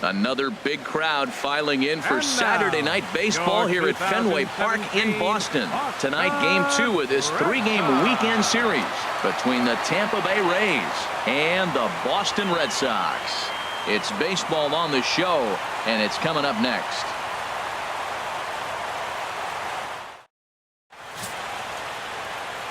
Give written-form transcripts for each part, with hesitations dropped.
Another big crowd filing in for Saturday night baseball here at Fenway Park in Boston. Tonight, Game 2 of this 3-game weekend series between the Tampa Bay Rays and the Boston Red Sox. It's baseball on the show, and it's coming up next.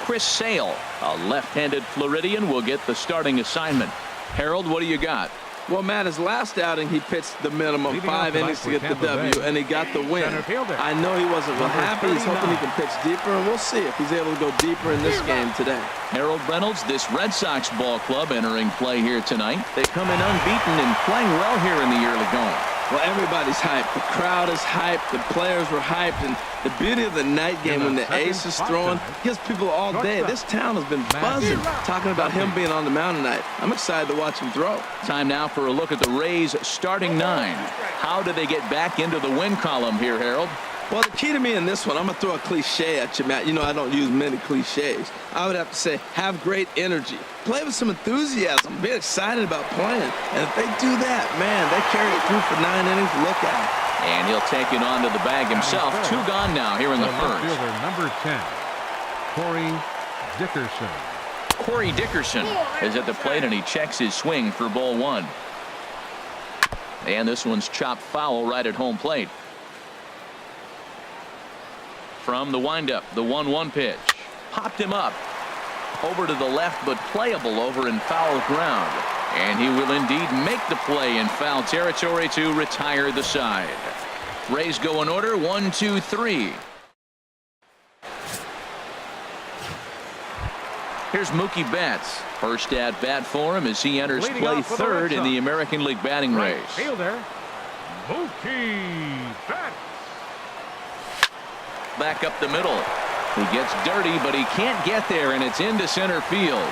Chris Sale, a left-handed Floridian, will get the starting assignment. Harold, what do you got? Well, Matt, his last outing, he pitched the minimum 5 innings to get the W, and he got the win. I know he wasn't real happy. He's hoping he can pitch deeper, and we'll see if he's able to go deeper in this game today. Harold Reynolds, this Red Sox ball club entering play here tonight. They come in unbeaten and playing well here in the early going. Well, everybody's hyped. The crowd is hyped. The players were hyped. And the beauty of the night game when the ace is throwing gives people all day. This town has been buzzing talking about him being on the mound tonight. I'm excited to watch him throw. Time now for a look at the Rays starting 9. How do they get back into the win column here, Harold? Well, the key to me in this one, I'm going to throw a cliche at you, Matt. You know I don't use many cliches. I would have to say have great energy. Play with some enthusiasm. Be excited about playing. And if they do that, man, they carry it through for 9 innings. Look at it. And he'll take it onto the bag himself. 2 gone now here in the first. Fielder number 10, Corey Dickerson. Corey Dickerson is at the plate, and he checks his swing for ball 1. And this one's chopped foul right at home plate. From the windup, the 1-1 pitch. Popped him up. Over to the left, but playable over in foul ground. And he will indeed make the play in foul territory to retire the side. Rays go in order, 1, 2, 3. Here's Mookie Betts. First at bat for him as he enters play third in the American League batting race. Fielder, Mookie Betts. Back up the middle. He gets dirty, but he can't get there, and it's into center field.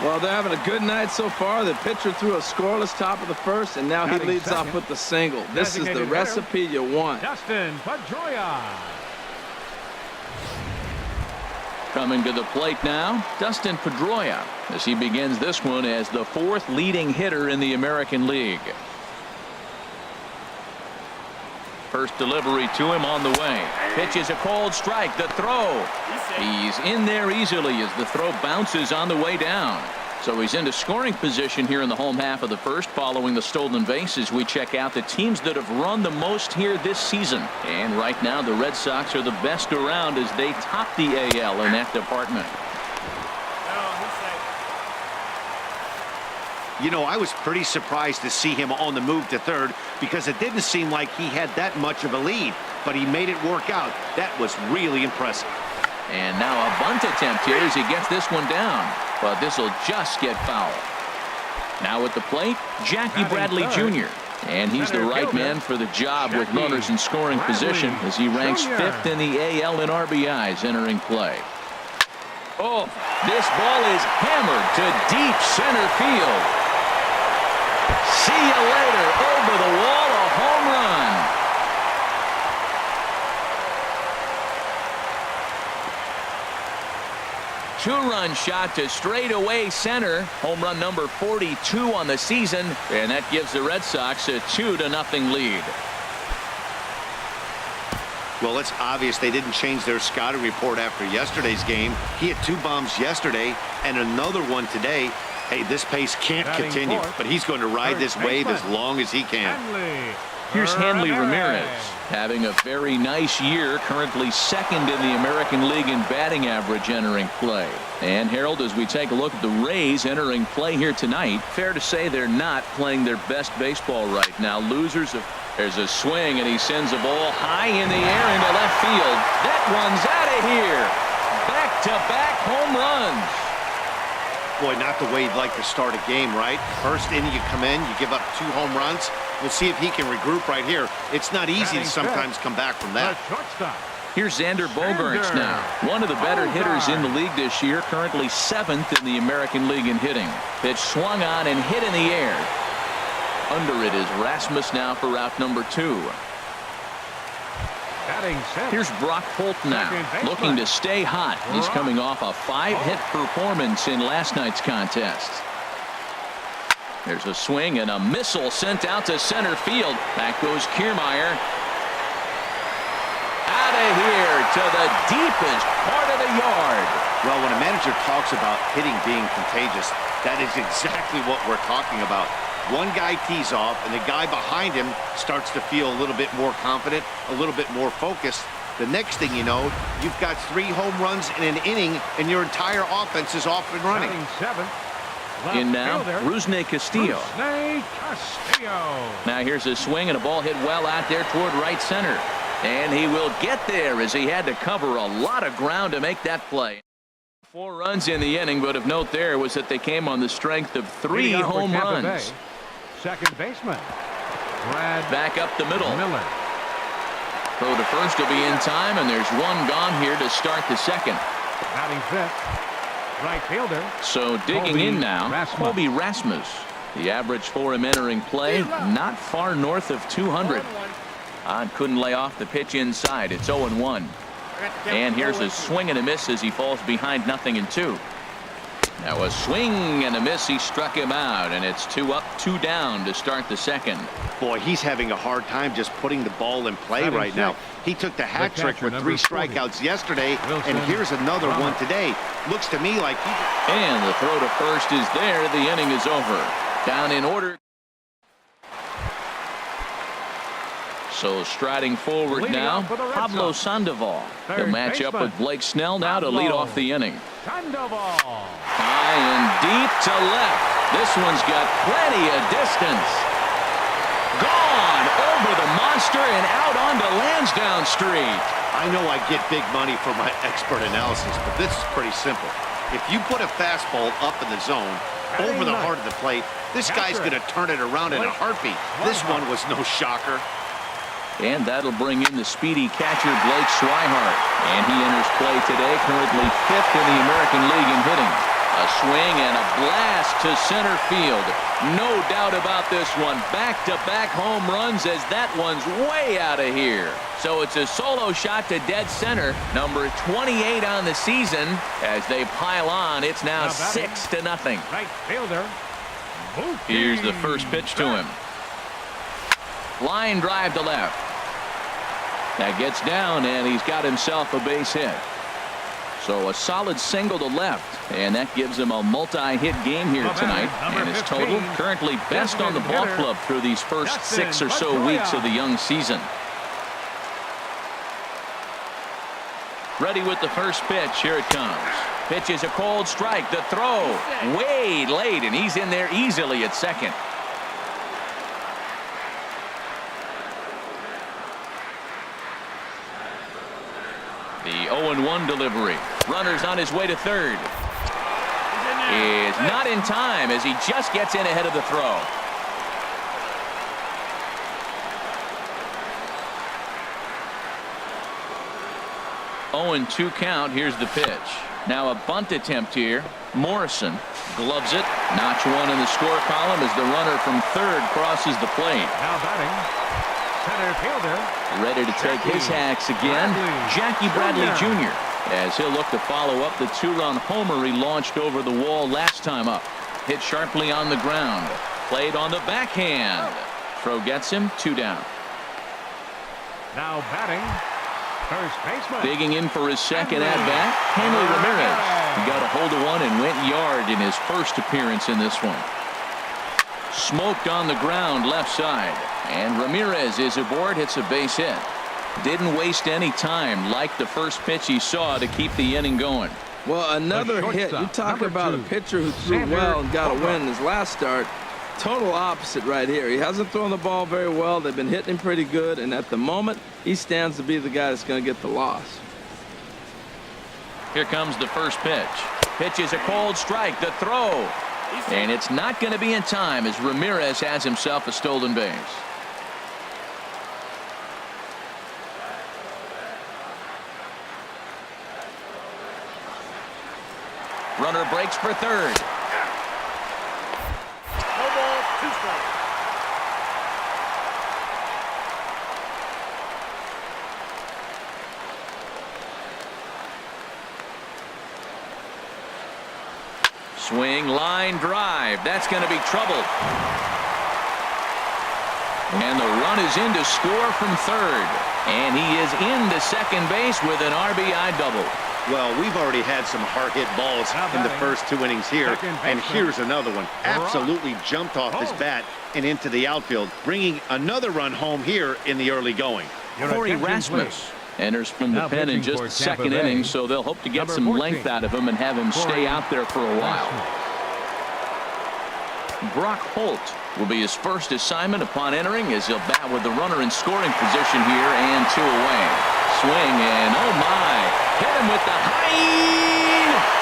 Well, they're having a good night so far. The pitcher threw a scoreless top of the first, and now he leads off with the single. This is the recipe you want. Dustin Pedroia. Coming to the plate now, Dustin Pedroia, as he begins this one as the 4th leading hitter in the American League. First delivery to him on the way. Pitch is a cold strike. The throw. He's in there easily as the throw bounces on the way down. So he's into scoring position here in the home half of the first following the stolen base as we check out the teams that have run the most here this season. And right now the Red Sox are the best around as they top the AL in that department. You know, I was pretty surprised to see him on the move to third because it didn't seem like he had that much of a lead, but he made it work out. That was really impressive. And now a bunt attempt here as he gets this one down, but this will just get foul. Now at the plate, Jackie Bradley Jr. And he's the right man for the job with runners in scoring position as he ranks 5th in the AL in RBIs entering play. Oh, this ball is hammered to deep center field. See you later. Over the wall, a home run. Two-run shot to straightaway center. Home run number 42 on the season, and that gives the Red Sox a 2-0 lead. Well, it's obvious they didn't change their scouting report after yesterday's game. He had 2 bombs yesterday and another one today. Hey, this pace can't continue, but he's going to ride this wave as long as he can. Here's Hanley Ramirez, having a very nice year, currently 2nd in the American League in batting average entering play. And Harold, as we take a look at the Rays entering play here tonight, fair to say they're not playing their best baseball right now. Losers of... There's a swing, and he sends a ball high in the air into left field. That one's out of here. Back-to-back home runs. Boy, not the way you'd like to start a game, right? First inning, you come in, you give up 2 home runs. We'll see if he can regroup right here. It's not easy to sometimes come back from that. Here's Xander Bogaerts now. One of the better hitters in the league this year, currently 7th in the American League in hitting. Pitch swung on and hit in the air. Under it is Rasmus now for route number 2. Here's Brock Holt now, looking to stay hot. He's coming off a 5-hit performance in last night's contest. There's a swing and a missile sent out to center field. Back goes Kiermaier. Out of here to the deepest part of the yard. Well, when a manager talks about hitting being contagious, that is exactly what we're talking about. One guy tees off, and the guy behind him starts to feel a little bit more confident, a little bit more focused. The next thing you know, you've got 3 home runs in an inning, and your entire offense is off and running. In now, Rusney Castillo. Now here's a swing and a ball hit well out there toward right center. And he will get there as he had to cover a lot of ground to make that play. 4 runs in the inning, but of note there was that they came on the strength of 3 home runs. Second baseman, Brad back up the middle. Miller. Throw to first will be in time, and there's 1 gone here to start the second. Batting fifth, right fielder. So digging in now, Colby Rasmus. The average for him entering play, not far north of 200. Couldn't lay off the pitch inside. It's 0-1. And here's a swing and a miss as he falls behind 0-2. Now a swing and a miss. He struck him out, and it's 2 up, 2 down to start the second. Boy, he's having a hard time just putting the ball in play right now. He took the hat trick with 3 strikeouts yesterday, and here's another one today. Looks to me like he... And the throw to first is there. The inning is over. Down in order. So striding forward now, Pablo Sandoval. He'll match up with Blake Snell now to lead off the inning. High and deep to left. This one's got plenty of distance. Gone over the monster and out onto Lansdowne Street. I know I get big money for my expert analysis, but this is pretty simple. If you put a fastball up in the zone, over the heart of the plate, this guy's going to turn it around in a heartbeat. This one was no shocker. And that'll bring in the speedy catcher Blake Swihart. And he enters play today, currently 5th in the American League in hitting. A swing and a blast to center field. No doubt about this one. Back-to-back home runs as that one's way out of here. So it's a solo shot to dead center. Number 28 on the season. As they pile on, it's now 6-0. Right fielder. Here's the first pitch to him. Line drive to left. That gets down, and he's got himself a base hit. So a solid single to left, and that gives him a multi-hit game here tonight. And his total currently best on the ball club through these first 6 or so weeks of the young season. Ready with the first pitch. Here it comes. Pitch is a cold strike. The throw way late, and he's in there easily at second. The 0-1 delivery. Runner's on his way to third. Is not in time as he just gets in ahead of the throw. Oh, 2 count. Here's the pitch. Now a bunt attempt here. Morrison gloves it. Notch 1 in the score column as the runner from third crosses the plate. Now batting, center fielder. Ready to take his hacks again, Jackie Bradley Jr. as he'll look to follow up the 2-run homer he launched over the wall last time up. Hit sharply on the ground. Played on the backhand. Throw gets him, 2 down. Now batting, first baseman. Digging in for his second at-bat, Henry Ramirez. He got a hold of one and went yard in his first appearance in this one. Smoked on the ground left side. And Ramirez is aboard, hits a base hit. Didn't waste any time like the first pitch he saw to keep the inning going. Well, another hit. You talk about a pitcher who threw well and got a win in his last start. Total opposite right here. He hasn't thrown the ball very well. They've been hitting him pretty good, and at the moment, he stands to be the guy that's going to get the loss. Here comes the first pitch. Pitch is a cold strike. The throw. And it's not going to be in time as Ramirez has himself a stolen base. Runner breaks for third. No ball, 2 strikes. Swing, line drive. That's going to be trouble. And the run is in to score from third. And he is into second base with an RBI double. Well, we've already had some hard-hit balls in the first 2 innings here, and here's another one. Absolutely jumped off his bat and into the outfield, bringing another run home here in the early going. Corey Rasmus enters from the pen in just the second inning, so they'll hope to get some length out of him and have him stay out there for a while. Brock Holt will be his first assignment upon entering, as he'll bat with the runner in scoring position here, and 2 away. Swing, and oh my, hit him with the high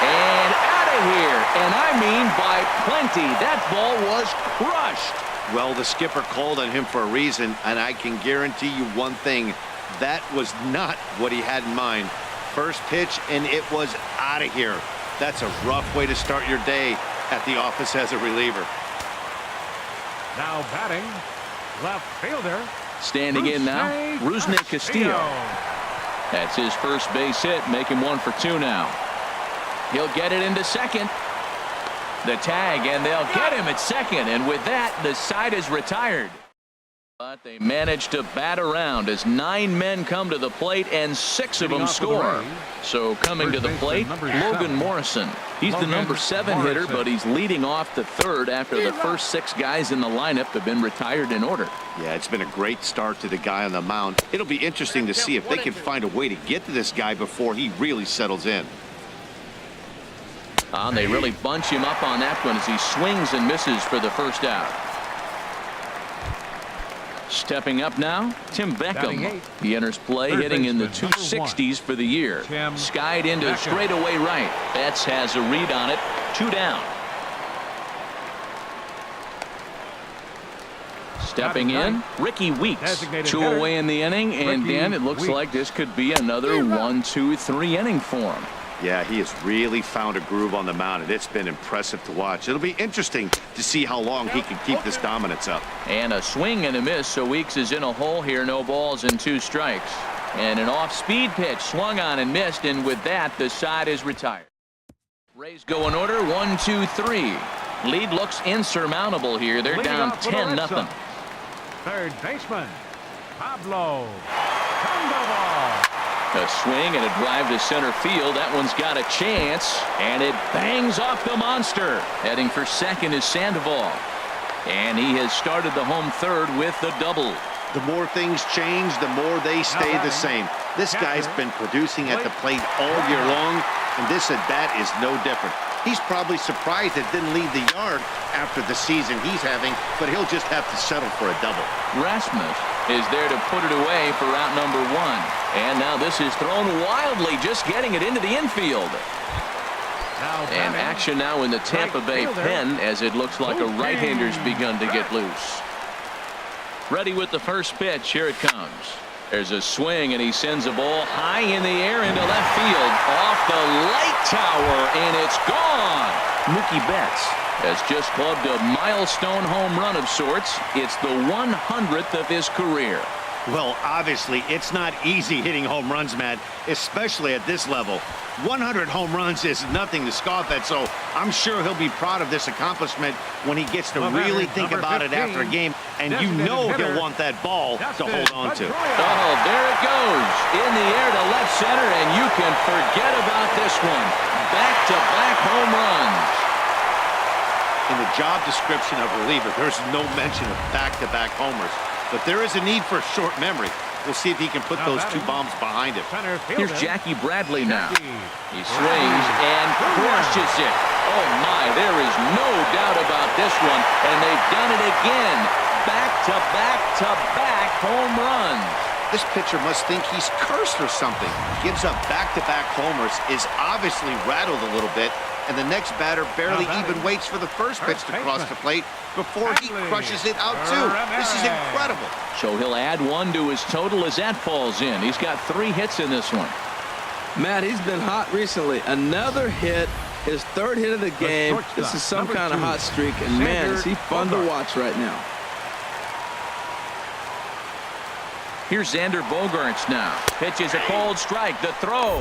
and out of here, and I mean by plenty. That ball was crushed. Well, the skipper called on him for a reason, and I can guarantee you one thing, that was not what he had in mind. First pitch, and it was out of here. That's a rough way to start your day at the office as a reliever. Now batting, left fielder. Standing in now, Rusney Castillo. That's his first base hit, making 1 for 2 now. He'll get it into second. The tag, and they'll get him at second, and with that, the side is retired. But they managed to bat around as 9 men come to the plate and 6 of them score. So coming to the plate, Logan Morrison. He's the number 7 hitter, but he's leading off the third after the first 6 guys in the lineup have been retired in order. Yeah, it's been a great start to the guy on the mound. It'll be interesting to see if they can find a way to get to this guy before he really settles in. They really bunch him up on that one as he swings and misses for the first out. Stepping up now, Tim Beckham. He enters play, hitting in the 260s for the year. Skied into straightaway right. Betts has a read on it. 2 down. Stepping in, Ricky Weeks. 2 away in the inning, and Dan, it looks like this could be another 1-2-3 inning for him. Yeah, he has really found a groove on the mound, and it's been impressive to watch. It'll be interesting to see how long he can keep this dominance up. And a swing and a miss, so Weeks is in a hole here. No balls and 2 strikes. And an off-speed pitch swung on and missed, and with that, the side is retired. Rays go in order, 1-2-3. Lead looks insurmountable here. They're down 10-0. Third baseman, Pablo Sandoval. A swing and a drive to center field. That one's got a chance, and it bangs off the monster. Heading for second is Sandoval, and he has started the home third with the double. The more things change, the more they stay the same. This guy's been producing at the plate all year long, and this at bat is no different. He's probably surprised it didn't leave the yard after the season he's having, but he'll just have to settle for a double. Rasmus is there to put it away for out number 1. And now this is thrown wildly, just getting it into the infield. And action now in the Tampa Bay pen, as it looks like a right-hander's begun to get loose. Ready with the first pitch. Here it comes. There's a swing, and he sends a ball high in the air into left field. Off the light tower, and it's gone. Mookie Betts has just clubbed a milestone home run of sorts. It's the 100th of his career. Well, obviously, it's not easy hitting home runs, Matt, especially at this level. 100 home runs is nothing to scoff at, so I'm sure he'll be proud of this accomplishment when he gets to really think about it after a game, and you know he'll want that ball to hold on to. Oh, there it goes. In the air to left center, and you can forget about this one. Back-to-back home runs. In the job description of reliever, there's no mention of back-to-back homers. But there is a need for short memory. We'll see if he can put those 2 bombs behind him. Here's Jackie Bradley now. He swings and crushes it. Oh, my, there is no doubt about this one. And they've done it again. Back-to-back-to-back home runs. This pitcher must think he's cursed or something. Gives up back-to-back homers, is obviously rattled a little bit, and the next batter barely even waits for the first pitch to cross the plate before he crushes it out too. This is incredible. So he'll add 1 to his total as that falls in. He's got 3 hits in this one. Matt, he's been hot recently. Another hit, his 3rd hit of the game. This is some kind of hot streak, and man, is he fun to watch right now. Here's Xander Bogaerts now. Pitches a cold strike. The throw.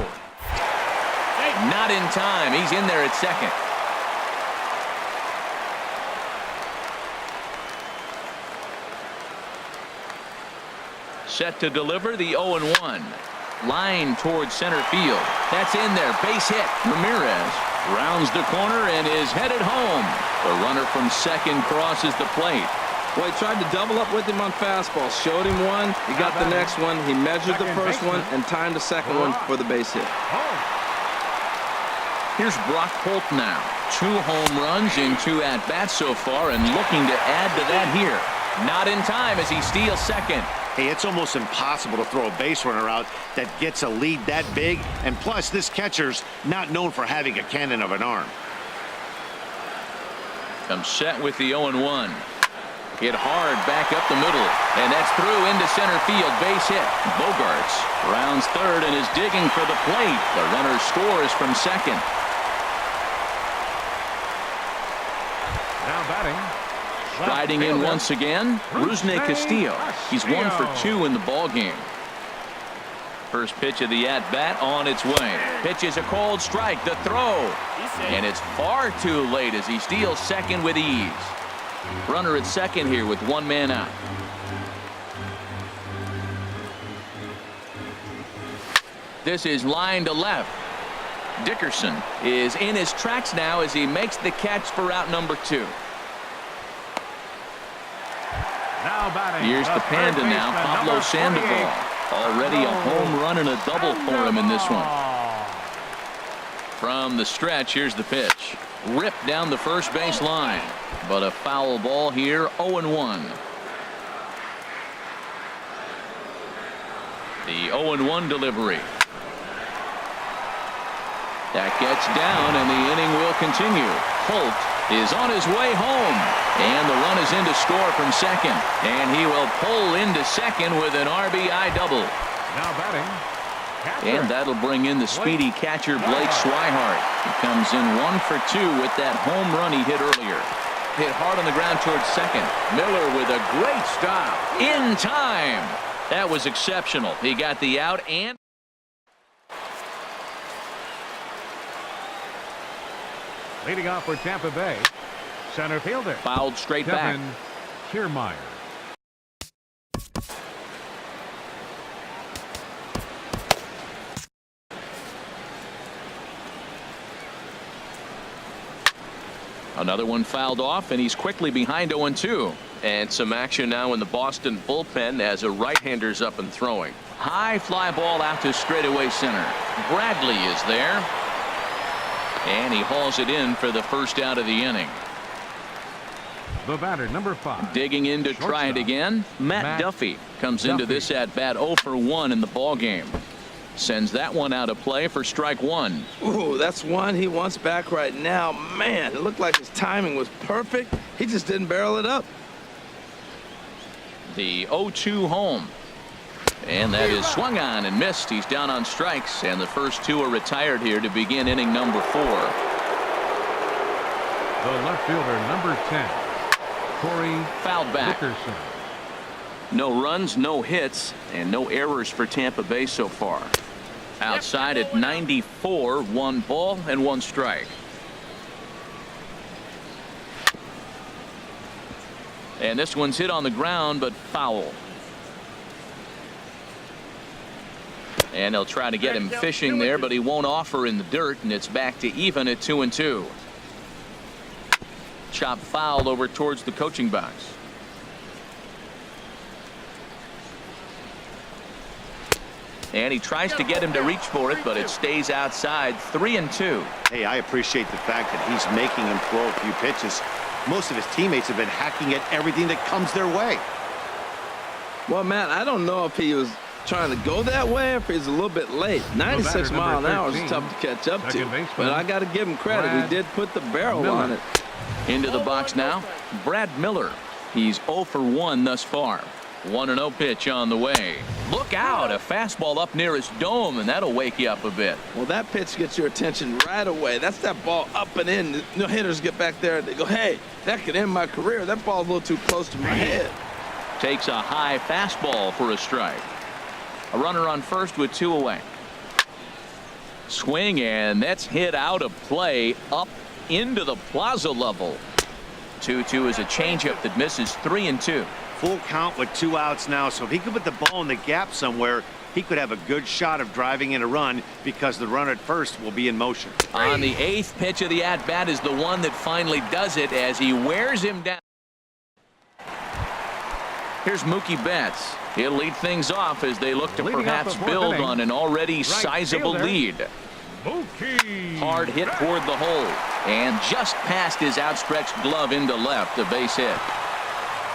Not in time. He's in there at second. Set to deliver the 0-1. Line towards center field. That's in there. Base hit. Ramirez rounds the corner and is headed home. The runner from second crosses the plate. Well, he tried to double up with him on fastball. Showed him one. He got the next one. He measured the first one and timed the second one for the base hit. Here's Brock Holt now. 2 home runs in 2 at-bats so far and looking to add to that here. Not in time as he steals second. Hey, it's almost impossible to throw a base runner out that gets a lead that big. And plus, this catcher's not known for having a cannon of an arm. Comes set with the 0-1. Hit hard back up the middle. And that's through into center field. Base hit. Bogarts rounds third and is digging for the plate. The runner scores from second. Now batting. Striding in once again, Rusney Castillo. He's 1 for 2 in the ball game. First pitch of the at-bat on its way. Pitch is a cold strike. The throw. And it's far too late as he steals second with ease. Runner at second here with 1 man out. This is line to left. Dickerson is in his tracks now as he makes the catch for out number 2. Now batting. Here's the Panda now, Pablo Sandoval. Already a home run and a double for him in this one. From the stretch, here's the pitch. Ripped down the first base line. But a foul ball here, 0-1. The 0-1 delivery. That gets down, and the inning will continue. Holt is on his way home. And the run is in to score from second. And he will pull into second with an RBI double. Now batting. And that'll bring in the speedy catcher Blake Swihart. He comes in 1 for 2 with that home run he hit earlier. Hit hard on the ground towards second. Miller with a great stop. In time. That was exceptional. He got the out and... Leading off for Tampa Bay, center fielder. Fouled straight back. Kevin Kiermaier. Another one fouled off, and he's quickly behind 0-2. And some action now in the Boston bullpen as a right-hander's up and throwing. High fly ball out to straightaway center. Bradley is there. And he hauls it in for the first out of the inning. The batter, number 5. Digging in to try it again. Matt Duffy comes into this at bat 0 for 1 in the ball game. Sends that one out of play for strike 1. Ooh, that's one he wants back right now. Man, it looked like his timing was perfect. He just didn't barrel it up. The 0-2 home. And that is swung on and missed. He's down on strikes, and the first 2 are retired here to begin inning number 4. The left fielder, number 10, Corey Fouled back. Dickerson. No runs, no hits, and no errors for Tampa Bay so far. Outside at 94, 1 ball and 1 strike. And this one's hit on the ground, but foul. And they'll try to get him fishing there, but he won't offer in the dirt, and it's back to even at 2-2. Chop foul over towards the coaching box. And he tries to get him to reach for it, but it stays outside. 3-2. Hey, I appreciate the fact that he's making him throw a few pitches. Most of his teammates have been hacking at everything that comes their way. Well, Matt, I don't know if he was trying to go that way or if he's a little bit late. 96 mile an hour is tough to catch up to, but I got to give him credit. He did put the barrel on it. Into the box now, Brad Miller. He's 0 for 1 thus far. 1-0 pitch on the way. Look out, a fastball up near his dome, and that'll wake you up a bit. Well, that pitch gets your attention right away. That's that ball up and in. You know, hitters get back there and they go, hey, that could end my career. That ball's a little too close to my head. Takes a high fastball for a strike. A runner on first with 2 away. Swing, and that's hit out of play up into the plaza level. 2-2 is a changeup that misses. 3-2. Full count with 2 outs now, so if he could put the ball in the gap somewhere, he could have a good shot of driving in a run because the runner at first will be in motion. On the 8th pitch of the at-bat is the one that finally does it as he wears him down. Here's Mookie Betts. He'll lead things off as they look to perhaps build on an already sizable lead. Mookie. Hard hit toward the hole and just past his outstretched glove into left, a base hit.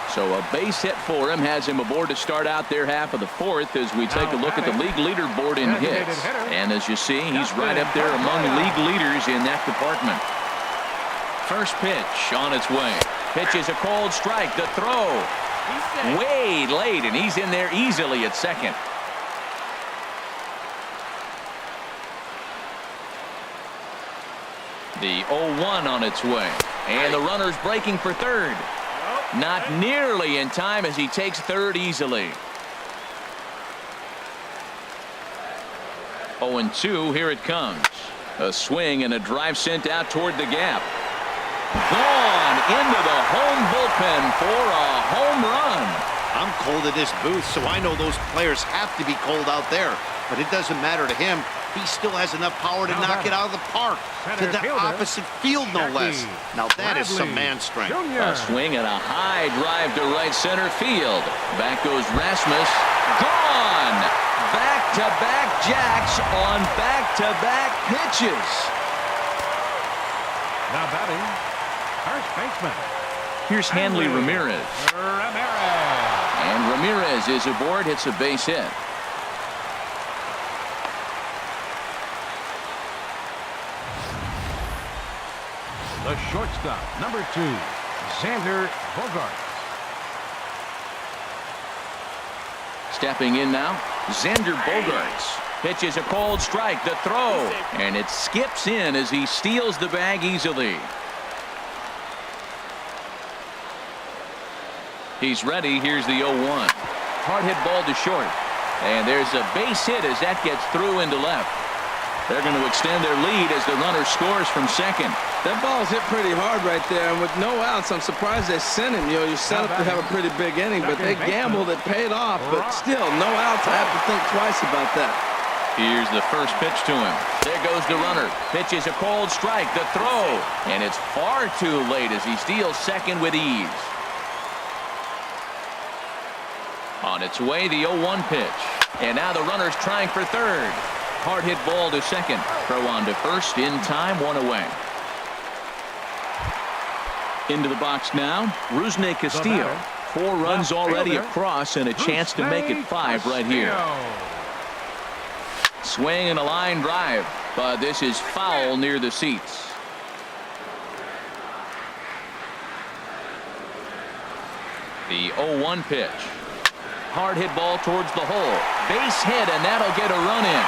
So a base hit for him has him aboard to start out their half of the 4th as we take a look at the league leaderboard in hits. And as you see, he's right up there among league leaders in that department. First pitch on its way. Pitch is a cold strike. The throw way late, and he's in there easily at second. The 0-1 on its way, and the runner's breaking for third. Not nearly in time as he takes third easily. 0-2, here it comes. A swing and a drive sent out toward the gap. Gone into the home bullpen for a home run. I'm cold in this booth, so I know those players have to be cold out there. But it doesn't matter to him. He still has enough power to knock it out of the park. To the opposite field, no less. Now that is some man strength. A swing and a high drive to right center field. Back goes Rasmus. Gone! Back-to-back jacks on back-to-back pitches. Now batting, first baseman. Here's Hanley Ramirez. And Ramirez is aboard, hits a base hit. The shortstop, number 2, Xander Bogaerts. Stepping in now, Xander Bogaerts. Pitch is a cold strike. The throw, and it skips in as he steals the bag easily. He's ready. Here's the 0-1. Hard hit ball to short, and there's a base hit as that gets through into left. They're going to extend their lead as the runner scores from second. That ball's hit pretty hard right there, and with no outs, I'm surprised they sent him. You know, you're set up to have a pretty big inning, but they gambled. It paid off, but still, no outs. I have to think twice about that. Here's the first pitch to him. There goes the runner. Pitch is a cold strike. The throw, and it's far too late as he steals second with ease. On its way, the 0-1 pitch, and now the runner's trying for third. Hard hit ball to second. Throw on to first in time, 1 away. Into the box now, Rusney Castillo. 4 runs already across and a chance to make it 5 right here. Swing and a line drive, but this is foul near the seats. The 0-1 pitch. Hard hit ball towards the hole. Base hit, and that'll get a run in.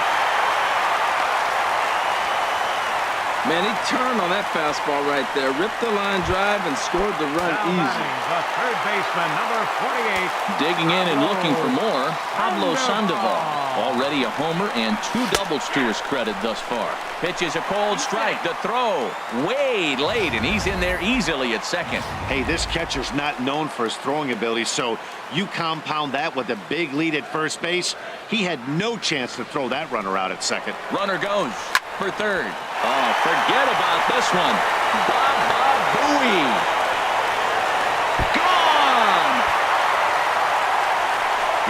Man, he turned on that fastball right there, ripped the line drive, and scored the run easy. The third baseman, number 48. Digging in and looking for more, Pablo Sandoval. Already a homer and 2 doubles to his credit thus far. Pitch is a cold strike. The throw way late, and he's in there easily at second. Hey, this catcher's not known for his throwing ability, so you compound that with a big lead at first base. He had no chance to throw that runner out at second. Runner goes for third. Oh, forget about this one. Baba Booey. Gone!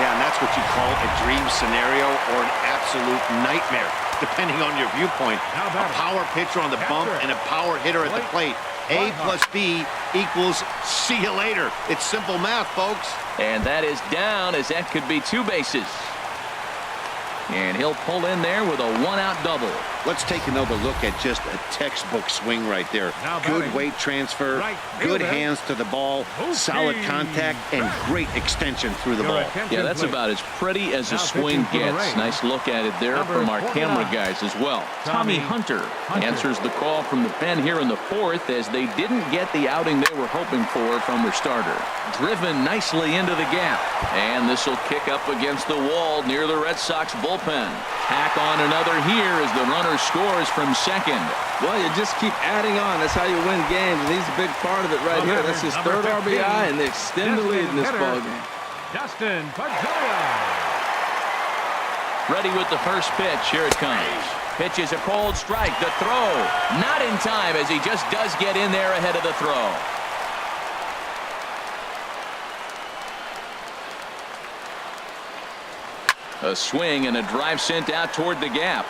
Yeah, and that's what you call a dream scenario or an absolute nightmare, depending on your viewpoint. A power pitcher on the bump and a power hitter at the plate. A plus B equals see you later. It's simple math, folks. And that is down as that could be 2 bases. And he'll pull in there with a 1-out double. Let's take another look at just a textbook swing right there. Good weight transfer, good hands to the ball, solid contact, and great extension through the ball. Yeah, that's about as pretty as a swing gets. Nice look at it there from our camera guys as well. Tommy Hunter answers the call from the pen here in the 4th as they didn't get the outing they were hoping for from their starter. Driven nicely into the gap, and this will kick up against the wall near the Red Sox bullpen. Tack on another here as the runner runner scores from second. Well, you just keep adding on. That's how you win games, and he's a big part of it right here. That's his third RBI, and they extend the lead in this ballgame. Dustin Pedroia. Ready with the first pitch. Here it comes. Pitch is a cold strike. The throw not in time, as he just does get in there ahead of the throw. A swing and a drive sent out toward the gap.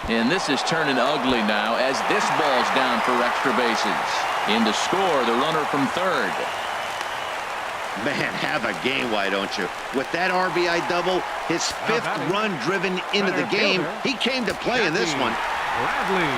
And this is turning ugly now as this ball's down for extra bases. In to score, the runner from third. Man, have a game, why don't you? With that RBI double, his fifth run driven into the game, he came to play in this one.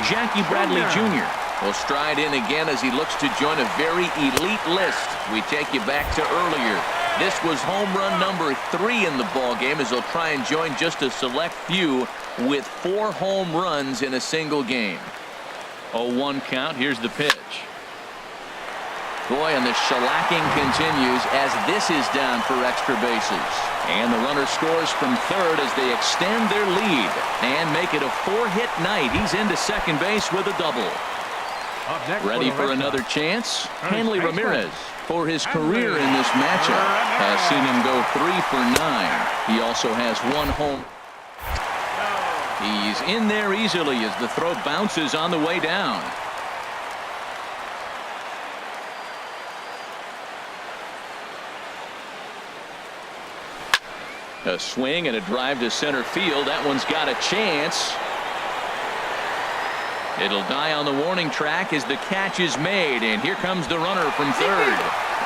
Jackie Bradley Jr. will stride in again as he looks to join a very elite list. We take you back to earlier. This was home run number 3 in the ballgame as he'll try and join just a select few with 4 home runs in a single game. 0-1 count. Here's the pitch. Boy, and the shellacking continues as this is down for extra bases. And the runner scores from third as they extend their lead and make it a 4-hit night. He's into second base with a double. Ready for another chance? Hanley Ramirez, for his career in this matchup, has seen him go 3 for 9. He also has 1 home. He's in there easily as the throw bounces on the way down. A swing and a drive to center field. That one's got a chance. It'll die on the warning track as the catch is made, and here comes the runner from third,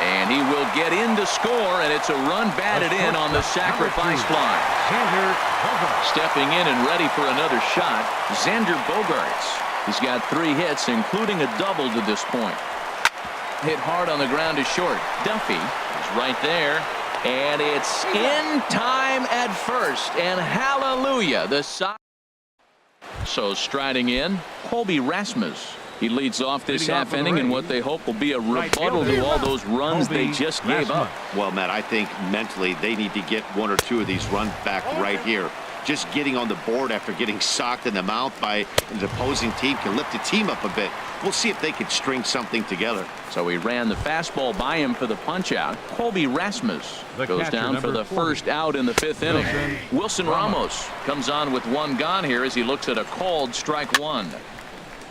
and he will get in to score, and it's a run batted in on the sacrifice fly. Stepping in and ready for another shot, Xander Bogaerts. He's got 3 hits, including a double to this point. Hit hard on the ground to short. Duffy is right there, and it's in time at first, and hallelujah, the side. So striding in, Colby Rasmus. He leads off this half inning in what they hope will be a rebuttal to all those runs they just gave up. Well, Matt, I think mentally they need to get 1 or 2 of these runs back right here. Just getting on the board after getting socked in the mouth by the opposing team can lift the team up a bit. We'll see if they can string something together. So he ran the fastball by him for the punch out. Colby Rasmus goes down for the first out in the 5th inning. Wilson Ramos comes on with 1 gone here as he looks at a called strike 1.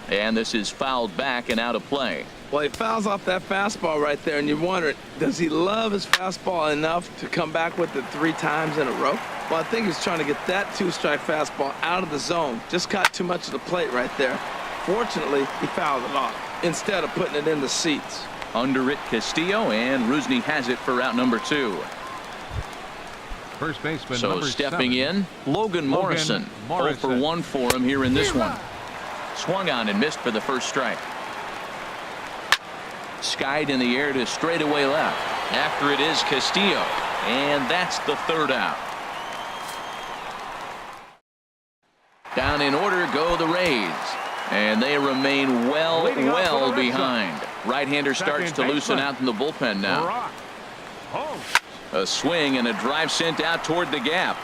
And this is fouled back and out of play. Well, he fouls off that fastball right there, and you wonder, does he love his fastball enough to come back with it 3 times in a row? Well, I think he's trying to get that 2-strike fastball out of the zone. Just got too much of the plate right there. Fortunately, he fouled it off instead of putting it in the seats. Under it, Castillo, and Rusney has it for out number 2. First baseman so number stepping 7. in, Logan Morrison. 0 for 1 for him here in this one. Swung on and missed for the first strike. Skied in the air to straightaway left. After it is Castillo, and that's the 3rd out. Down in order go the Rays, and they remain well behind. Right-hander starts to loosen out in the bullpen now. A swing and a drive sent out toward the gap,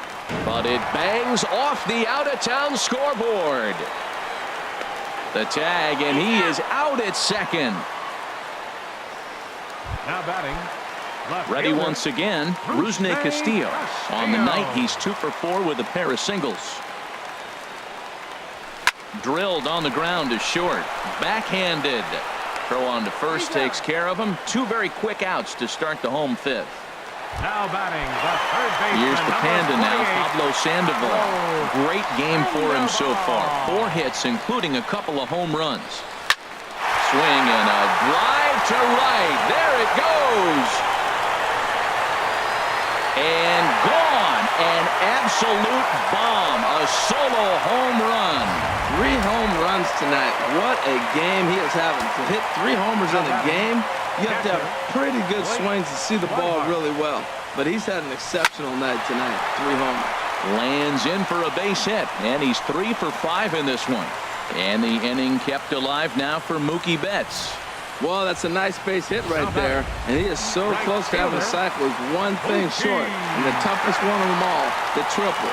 but it bangs off the out-of-town scoreboard. The tag, and he is out at second. Now batting. Ready once again, Rusney Castillo. On the night, he's 2 for 4 with a pair of singles. Drilled on the ground to short. Backhanded. Throw on to first takes care of him. 2 very quick outs to start the home 5th. Now batting the third baseman. Here's the Panda now, Pablo Sandoval. Great game for him so far. 4 hits, including a couple of home runs. Swing and a drive to right. There it goes. And gone. An absolute bomb. A solo home run. 3 home runs tonight. What a game he is having. To hit 3 homers in a game, you have to have pretty good swings to see the ball really well. But he's had an exceptional night tonight. 3 homers. Lands in for a base hit, and he's 3 for 5 in this one. And the inning kept alive now for Mookie Betts. Well, that's a nice base hit right there, and he is so close to having a cycle. He's 1 thing short, and the toughest one of them all, the triple.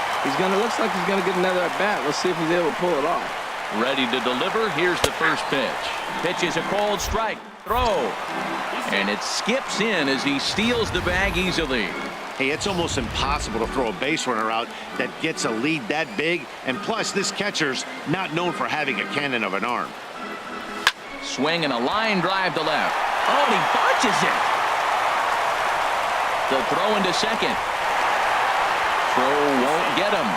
Looks like he's gonna get another at bat. Let's see if he's able to pull it off. Ready to deliver. Here's the first pitch. Pitch is a called strike. Throw. And it skips in as he steals the bag easily. Hey, it's almost impossible to throw a base runner out that gets a lead that big. And plus, this catcher's not known for having a cannon of an arm. Swing and a line drive to left. Oh, and he bunches it. The throw into second. Throw won't get him.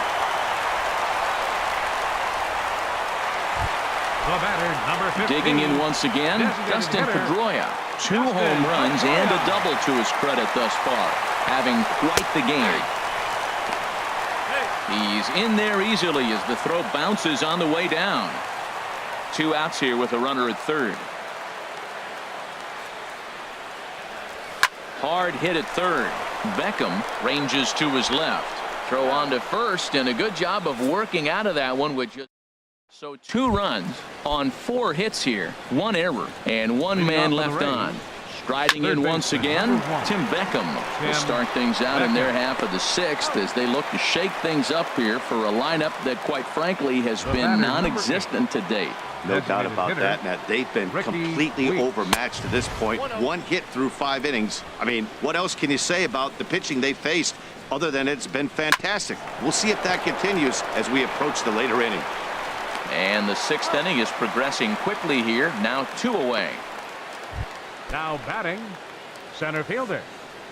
The batter, number 15. Digging in once again, Dustin Pedroia. 2 home runs and a double to his credit thus far. Having quite the game. He's in there easily as the throw bounces on the way down. 2 outs here with a runner at third. Hard hit at third. Beckham ranges to his left. Throw on to first, and a good job of working out of that one with just. So 2 runs on 4 hits here. 1 error and 1 man left on. Striding in once again, Tim Beckham will start things out in their half of the 6th as they look to shake things up here for a lineup that quite frankly has been non-existent to date. No doubt about that, Matt. They've been completely overmatched to this point. 1 hit through 5 innings. I mean, what else can you say about the pitching they faced other than it's been fantastic? We'll see if that continues as we approach the later inning. And the 6th inning is progressing quickly here. Now 2 away. Now batting, center fielder.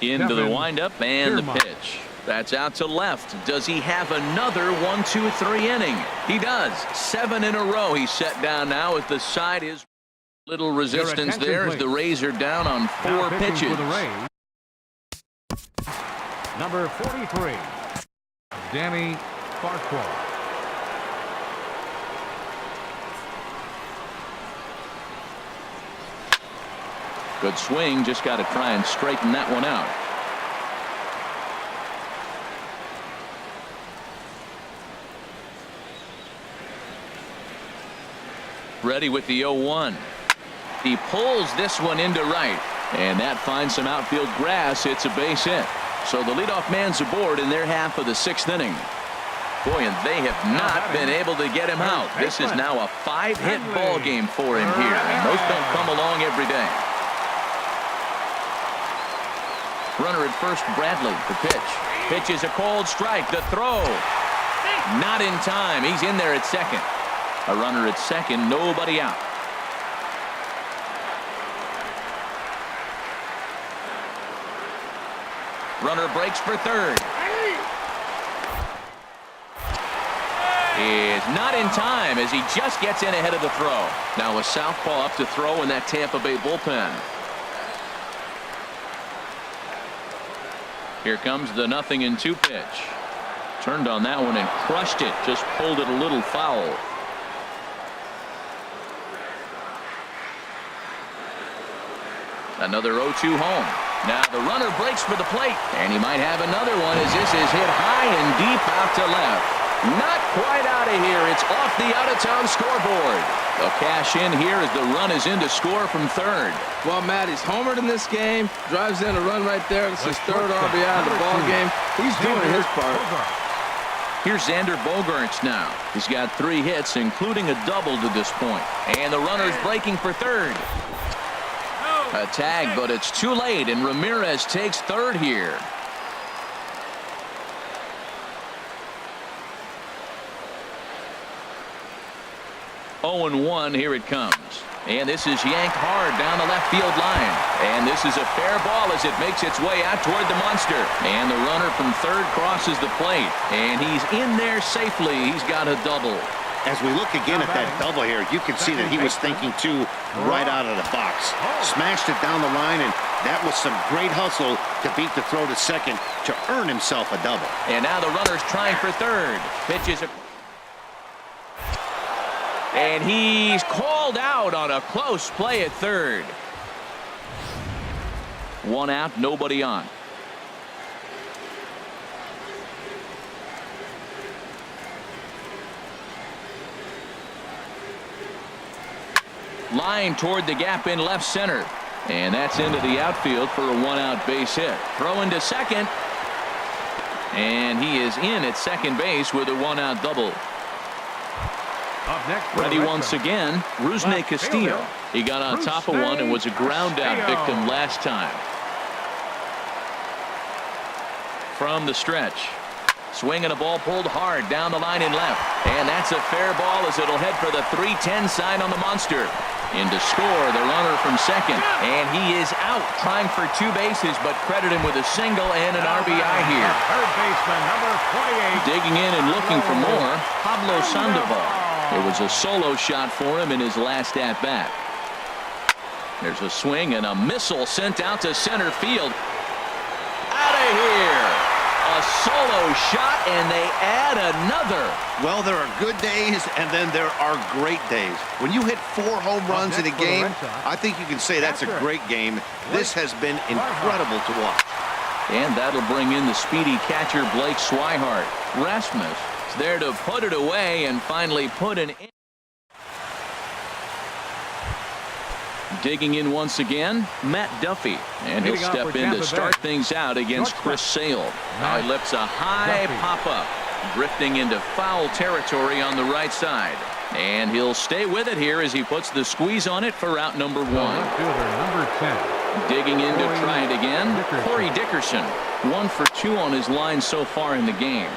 Into the windup and the pitch. That's out to left. Does he have another 1-2-3 inning? He does. 7 in a row he's set down now at the side. Is little resistance there as the Rays are down on 4 pitches. For the Rays, number 43, Danny Farquhar. Good swing. Just got to try and straighten that one out. Ready with the 0-1. He pulls this one into right, and that finds some outfield grass. It's a base hit. So the leadoff man's aboard in their half of the 6th inning. Boy, and they have not been able to get him out. This is now a 5-hit ball game for him here, and those don't come along every day. Runner at first, Bradley. The pitch. Pitch is a called strike. The throw. Not in time. He's in there at second. A runner at second. Nobody out. Runner breaks for third. Is not in time as he just gets in ahead of the throw. Now a southpaw up to throw in that Tampa Bay bullpen. Here comes the 0-2 pitch. Turned on that one and crushed it. Just pulled it a little foul. Another 0-2 home. Now the runner breaks for the plate, and he might have another one as this is hit high and deep out to left. Not quite out of here. It's off the out-of-town scoreboard. They'll cash in here as the run is in to score from third. Well, Matt, he's homered in this game. Drives in a run right there. This is third RBI of the ball game. He's doing his part. Here's Xander Bogaerts now. He's got 3 hits, including a double to this point. And the runner's breaking for third. A tag, but it's too late, and Ramirez takes third here. Oh, 0-1, here it comes. And this is yanked hard down the left field line. And this is a fair ball as it makes its way out toward the monster. And the runner from third crosses the plate. And he's in there safely. He's got a double. As we look again at that double here, you can see that he was thinking too right out of the box. Smashed it down the line, and that was some great hustle to beat the throw to second to earn himself a double. And now the runner's trying for third. Pitches a... And he's called out on a close play at third. 1 out, nobody on. Line toward the gap in left center. And that's into the outfield for a 1-out base hit. Throw into second. And he is in at second base with a 1-out double. Up next for the Ready Red once Sox. again, Rusney Left Castillo. fielder, He got on top of one and was a ground out Castillo. victim last time. From the stretch. Swing and a ball pulled hard down the line and left. And that's a fair ball as it'll head for the 3-10 sign on the monster. In to score the runner from second. And he is out trying for 2 bases, but credit him with a single and an RBI here. Third baseman, number 28. Digging in and looking for more, Pablo Sandoval. It was a solo shot for him in his last at-bat. There's a swing and a missile sent out to center field. Out of here. A solo shot, and they add another. Well, there are good days, and then there are great days. When you hit 4 home runs in a game, I think you can say that's a great game. This has been incredible to watch. And that'll bring in the speedy catcher Blake Swihart. Rasmus is there to put it away and finally put an in. Digging in once again, Matt Duffy. And he'll step in to start things out against Chris Sale. Now he lifts a high pop-up, drifting into foul territory on the right side. And he'll stay with it here as he puts the squeeze on it for out number 1. Number 10. Digging in to try it again, Corey Dickerson. 1 for 2 on his line so far in the game.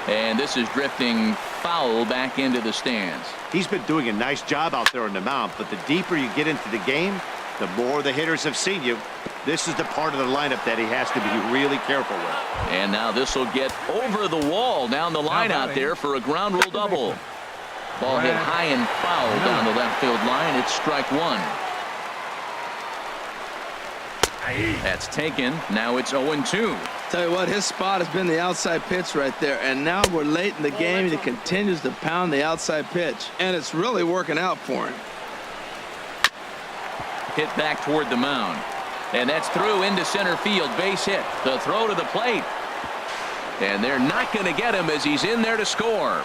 And this is drifting foul back into the stands. He's been doing a nice job out there on the mound, but the deeper you get into the game, the more the hitters have seen you. This is the part of the lineup that he has to be really careful with. And now this will get over the wall down the line out there for a ground rule double. Ball hit high and foul down the left field line. It's strike 1. That's taken. Now it's 0-2. Tell you what, his spot has been the outside pitch right there, and now we're late in the game and he continues to pound the outside pitch, and it's really working out for him. Hit back toward the mound, and that's through into center field. Base hit. The throw to the plate, and they're not going to get him as he's in there to score.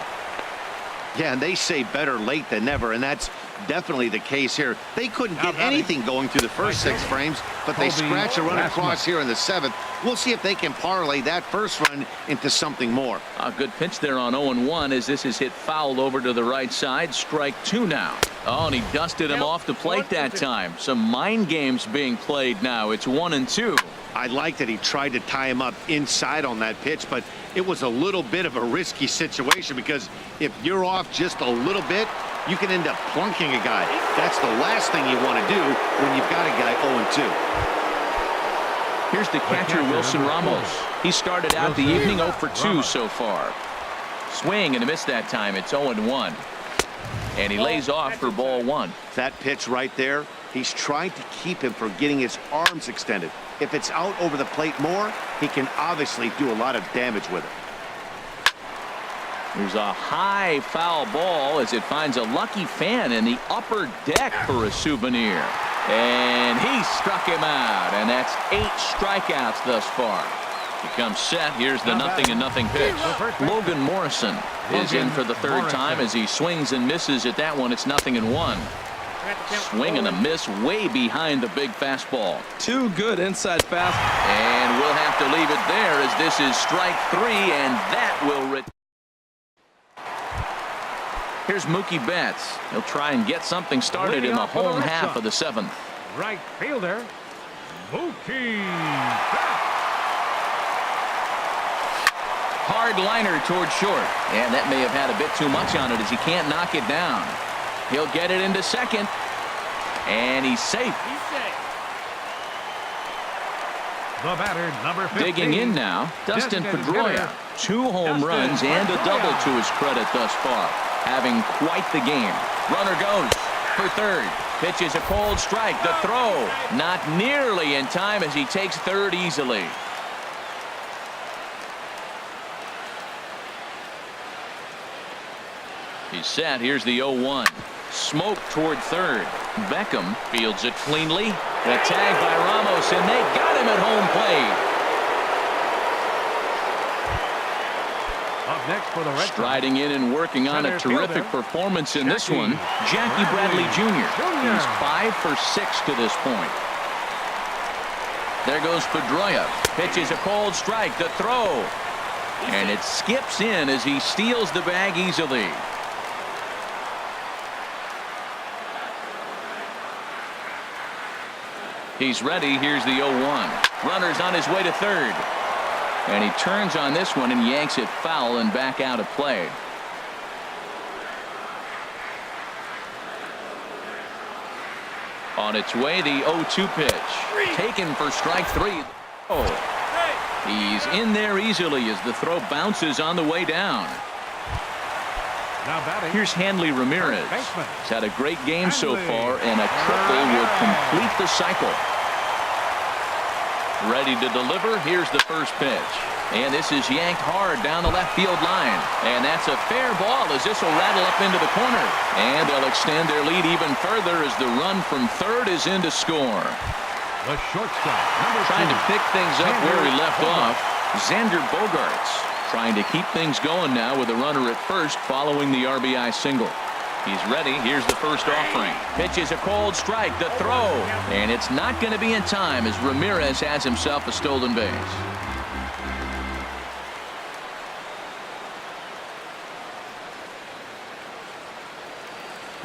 Yeah, and they say better late than never, and that's definitely the case here. They couldn't get anything going through the first 6 frames, but they scratch a run across here in the 7th. We'll see if they can parlay that first run into something more. A good pitch there on 0-1 as this is hit foul over to the right side. Strike 2 now. Oh, and he dusted him off the plate that time. Some mind games being played now. It's 1-2. I like that he tried to tie him up inside on that pitch, but it was a little bit of a risky situation because if you're off just a little bit, you can end up plunking a guy. That's the last thing you want to do when you've got a guy 0-2. Here's the catcher, Wilson Ramos. He started out the evening 0 for 2 so far. Swing and a miss that time. It's 0-1. And he lays off for ball 1. That pitch right there, he's trying to keep him from getting his arms extended. If it's out over the plate more, he can obviously do a lot of damage with it. There's a high foul ball as it finds a lucky fan in the upper deck for a souvenir. And he struck him out, and that's 8 strikeouts thus far. He comes set. Here's the 0-0 pitch. Logan Morrison is in for the 3rd time as he swings and misses at that one. It's 0-1. Swing and a miss way behind the big fastball. 2 good inside fastballs. And we'll have to leave it there as this is strike 3, and that will Here's Mookie Betts. He'll try and get something started in the home half of the 7th. Right fielder, Mookie Betts. Hard liner toward short. And that may have had a bit too much on it as he can't knock it down. He'll get it into second. And he's safe. The batter, number 15. Digging in now, Dustin Pedroia. 2 home runs and a double to his credit thus far. Having quite the game. Runner goes for 3rd. Pitches a cold strike. The throw not nearly in time as he takes 3rd easily. He's set. Here's the 0-1. Smoke toward 3rd. Beckham fields it cleanly. The tag by Ramos, and they got him at home plate. Up next for the Red Sox. Striding in and working on a terrific performance in this one, Jackie Bradley Jr. He's 5 for 6 to this point. There goes Pedroia. Pitches a cold strike. The throw. And it skips in as he steals the bag easily. He's ready. Here's the 0-1. Runner's on his way to third. And he turns on this one and yanks it foul and back out of play. On its way, the 0-2 pitch. Taken for strike 3. Oh, he's in there easily as the throw bounces on the way down. Now batting. Here's Hanley Ramirez. He's had a great game so far, and a triple would complete the cycle. Ready to deliver. Here's the first pitch. And this is yanked hard down the left field line. And that's a fair ball as this will rattle up into the corner. And they'll extend their lead even further as the run from third is in to score. The shortstop, Trying to pick things up where he left off. Xander Bogaerts trying to keep things going now with a runner at first following the RBI single. He's ready. Here's the first offering. Pitch is a cold strike. The throw. And it's not going to be in time as Ramirez has himself a stolen base.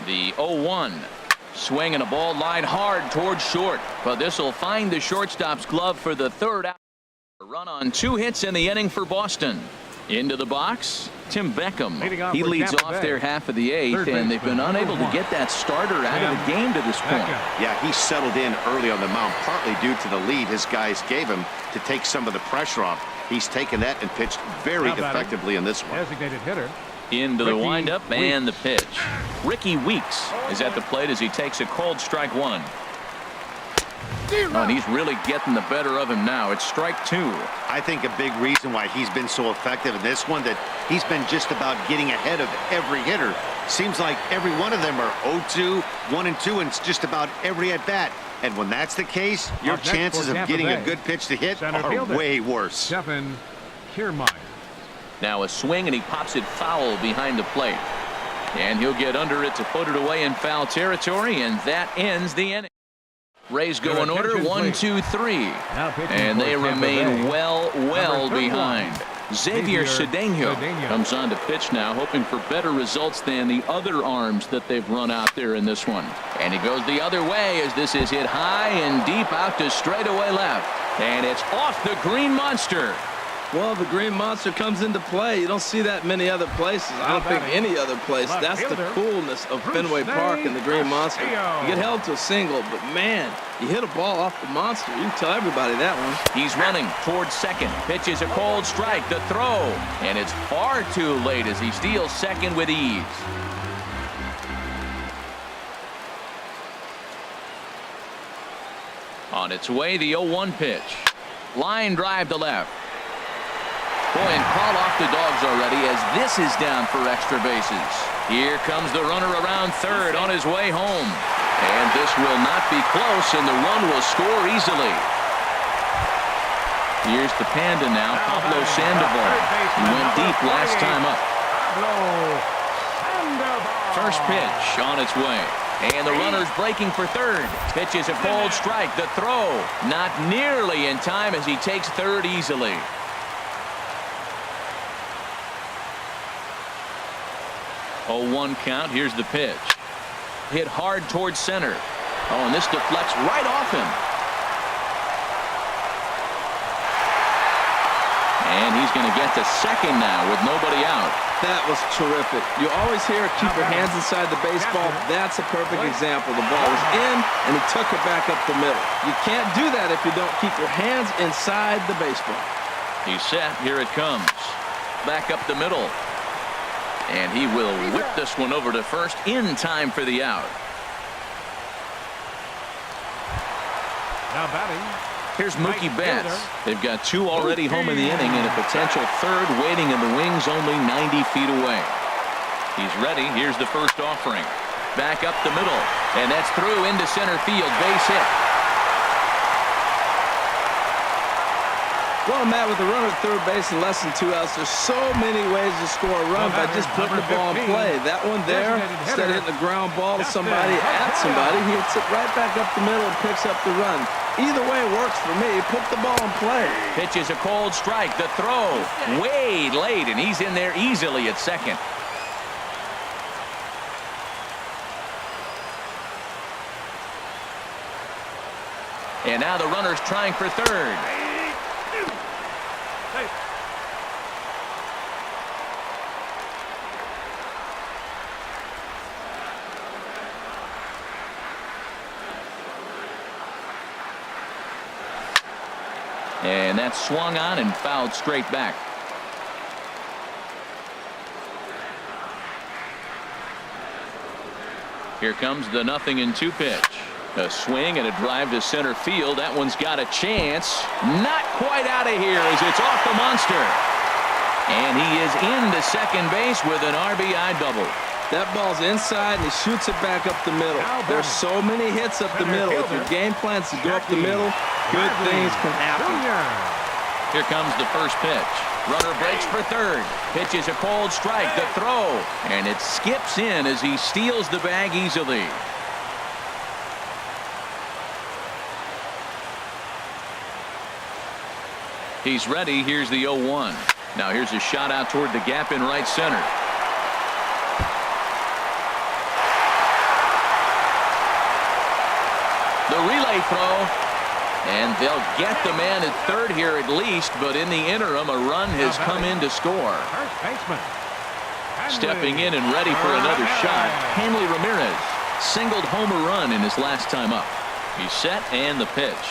The 0-1. Swing and a ball line hard towards short. But this will find the shortstop's glove for the third out. A run on 2 hits in the inning for Boston. Into the box, Tim Beckham. He leads off their half of the 8th, and they've been unable to get that starter out of the game to this point. Yeah, he settled in early on the mound, partly due to the lead his guys gave him to take some of the pressure off. He's taken that and pitched very effectively in this one. Designated hitter. Into the windup and the pitch. Ricky Weeks is at the plate as he takes a cold strike 1. Oh, and he's really getting the better of him now. It's strike 2. I think a big reason why he's been so effective in this one, that he's been just about getting ahead of every hitter. Seems like every one of them are 0-2, 1-2, and it's just about every at bat. And when that's the case, your chances of getting a good pitch to hit are way worse. Stephen Kiermaier. Now a swing, and he pops it foul behind the plate. And he'll get under it to put it away in foul territory, and that ends the inning. Rays go in order, 1, 2, 3. And they remain well behind. Xavier Cedeno comes on to pitch now, hoping for better results than the other arms that they've run out there in this one. And he goes the other way as this is hit high and deep out to straightaway left. And it's off the Green Monster. Well, the Green Monster comes into play. You don't see that many other places. I don't think any other place. That's the coolness of Fenway Park and the Green Monster. You get held to a single, but man, you hit a ball off the Monster. You can tell everybody that one. He's running towards second. Pitches a cold strike. The throw. And it's far too late as he steals second with ease. On its way, the 0-1 pitch. Line drive to left. Boy, and call off the Dogs already as this is down for extra bases. Here comes the runner around third on his way home. And this will not be close, and the run will score easily. Here's the Panda now, Pablo Sandoval. He went deep last time up. First pitch on its way. And the runner's breaking for third. Pitch is a cold strike. The throw not nearly in time as he takes third easily. 0-1 count. Here's the pitch. Hit hard towards center. Oh, and this deflects right off him. And he's going to get to second now with nobody out. That was terrific. You always hear keep your hands inside the baseball. That's a perfect example. The ball was in, and he took it back up the middle. You can't do that if you don't keep your hands inside the baseball. He's set. Here it comes. Back up the middle. And he will whip this one over to first in time for the out. Now batting. Here's Mookie Betts. They've got 2 already home in the inning and a potential third waiting in the wings only 90 feet away. He's ready. Here's the first offering. Back up the middle. And that's through into center field. Base hit. Well, Matt, with the runner at third base and less than 2 outs, there's so many ways to score a run by just putting the ball in play. That one there, instead of hitting a ground ball to somebody, at somebody, he hits it right back up the middle and picks up the run. Either way works for me. Put the ball in play. Pitch is a cold strike. The throw way late, and he's in there easily at second. And now the runner's trying for third. And that's swung on and fouled straight back. Here comes the 0-2 pitch. A swing and a drive to center field. That one's got a chance. Not quite out of here as it's off the monster. And he is into second base with an RBI double. That ball's inside, and he shoots it back up the middle. There's so many hits up the middle. If your game plan's to go up the middle, good things can happen. Here comes the first pitch. Runner breaks for third. Pitches a cold strike. The throw. And it skips in as he steals the bag easily. He's ready. Here's the 0-1. Now here's a shot out toward the gap in right center. The relay throw, and they'll get the man at third here at least, but in the interim a run has come in to score. Stepping in and ready for another shot, Hanley Ramirez singled home a run in his last time up. He's set and the pitch.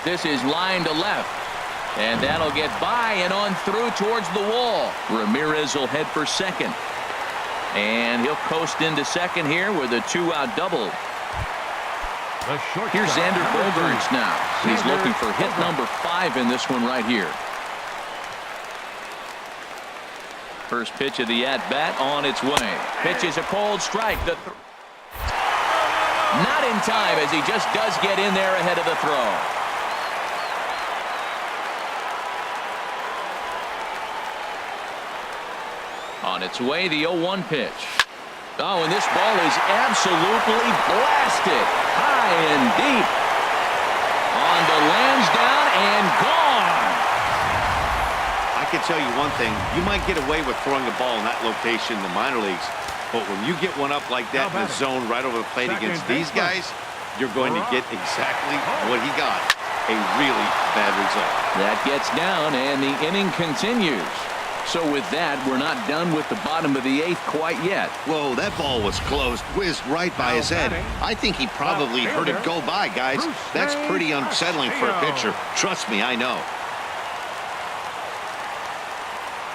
This is line to left, and that'll get by and on through towards the wall. Ramirez will head for second, and he'll coast into second here with a 2-out double. Here's Xander Bogaerts now. He's looking for hit number 5 in this one right here. First pitch of the at-bat on its way. Pitch is a cold strike. Not in time as he just does get in there ahead of the throw. On its way, the 0-1 pitch. Oh, and this ball is absolutely blasted. High and deep. On the Lansdowne and gone. I can tell you one thing. You might get away with throwing a ball in that location in the minor leagues. But when you get one up like that in the zone right over the plate against these guys, you're going to get exactly what he got. A really bad result. That gets down, and the inning continues. So with that, we're not done with the bottom of the 8th quite yet. Whoa, that ball was close. Whizzed right by his head. I think he probably heard it go by, guys. That's pretty unsettling for a pitcher. Trust me, I know.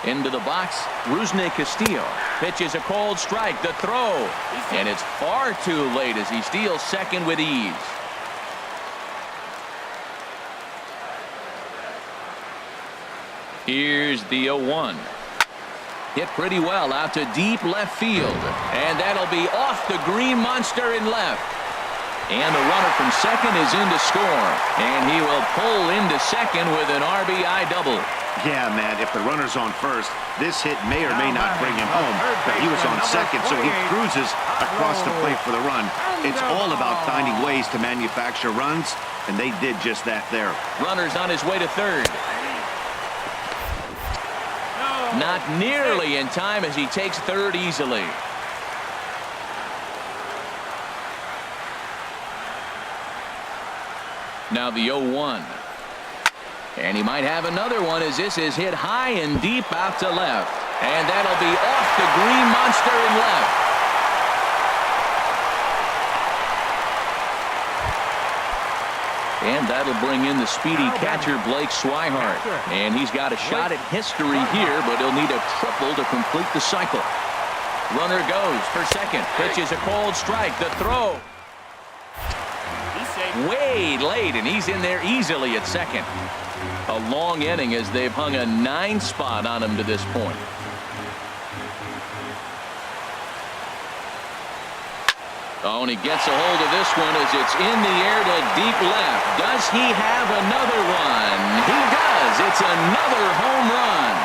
Into the box, Rusney Castillo. Pitches a cold strike. The throw. And it's far too late as he steals second with ease. Here's the 0-1. Hit pretty well out to deep left field. And that'll be off the green monster in left. And the runner from second is in to score. And he will pull into second with an RBI double. Yeah, man, if the runner's on first, this hit may or may not bring him home. But he was on second, so he cruises across the plate for the run. It's all about finding ways to manufacture runs, and they did just that there. Runner's on his way to third. Not nearly in time as he takes third easily. Now the 0-1. And he might have another one as this is hit high and deep out to left. And that'll be off the green monster in left. And that'll bring in the speedy catcher Blake Swihart. And he's got a shot at history here, but he'll need a triple to complete the cycle. Runner goes for second. Pitches a cold strike. The throw. Way late, and he's in there easily at second. A long inning as they've hung a 9 spot on him to this point. Oh, and he gets a hold of this one as it's in the air to deep left. Does he have another one? He does. It's another home run.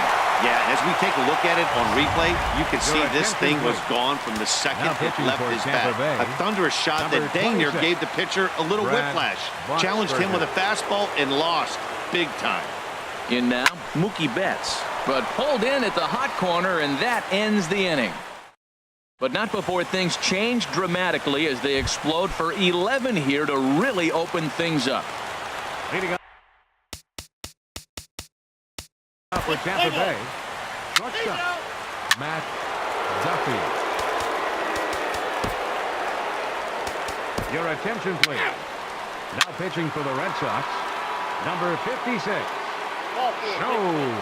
Yeah, as we take a look at it on replay, you can see this thing was gone from the second it left his bat. A thunderous shot that dang near gave the pitcher a little whiplash. Challenged him with a fastball and lost big time. In now, Mookie Betts, but pulled in at the hot corner, and that ends the inning. But not before things change dramatically as they explode for 11 here to really open things up. Leading up for Tampa Bay, shortstop, Matt Duffy. Your attention, please. Now pitching for the Red Sox, number 56, Joe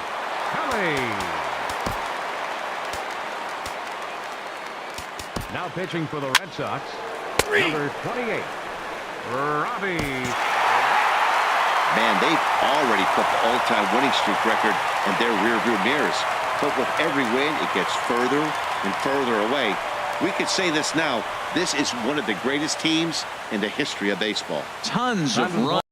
Kelly. Now pitching for the Red Sox, number 28, Robbie. Man, they've already put the all-time winning streak record in their rearview mirrors. But with every win, it gets further and further away. We could say this now. This is one of the greatest teams in the history of baseball. Tons of runs.